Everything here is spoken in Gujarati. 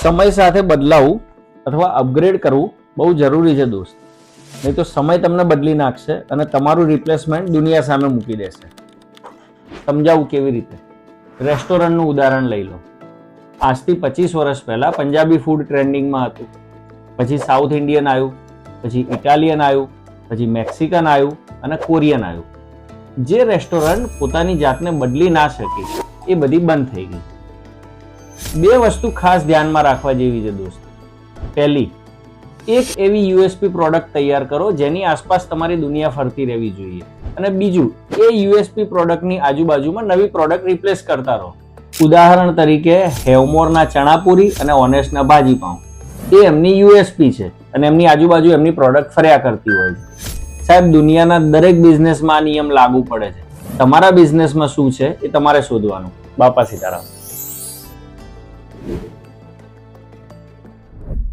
સમય સાથે બદલાવું અથવા અપગ્રેડ કરવું બહુ જરૂરી છે દોસ્ત. નહીં તો સમય તમને બદલી નાખશે અને તમારું રિપ્લેસમેન્ટ દુનિયા સામે મૂકી દેશે. સમજાવું કેવી રીતે? રેસ્ટોરન્ટનું ઉદાહરણ લઈ લો. આજથી 25 વર્ષ પહેલા પંજાબી ફૂડ ટ્રેન્ડિંગમાં હતું. પછી સાઉથ ઇન્ડિયન આવ્યું, પછી ઇટાલિયન આવ્યું, પછી મેક્સિકન આવ્યું અને કોરિયન આવ્યું. જે રેસ્ટોરન્ટ પોતાની જાતને બદલી ના શકી એ બધી બંધ થઈ ગઈ. બે વસ્તુ ખાસ ધ્યાનમાં રાખવા જેવી છે દોસ્ત. પહેલી, એક એવી યુએસપી પ્રોડક્ટ તૈયાર કરો જેની આસપાસ તમારી દુનિયા ફરતી રહેવી જોઈએ. અને બીજું, એ યુએસપી પ્રોડક્ટની આજુબાજુમાં નવી પ્રોડક્ટ રિપ્લેસ કરતા રહો. ઉદાહરણ તરીકે હેવમોરના ચણાપુરી અને ઓનેસ્ટના ભાજી પાઉં એ એમની યુએસપી છે અને એમની આજુબાજુ એમની પ્રોડક્ટ ફર્યા કરતી હોય છે. સાહેબ, દુનિયાના દરેક બિઝનેસમાં આ નિયમ લાગુ પડે છે. તમારા બિઝનેસમાં શું છે એ તમારે શોધવાનું. બાપા સીતારામ.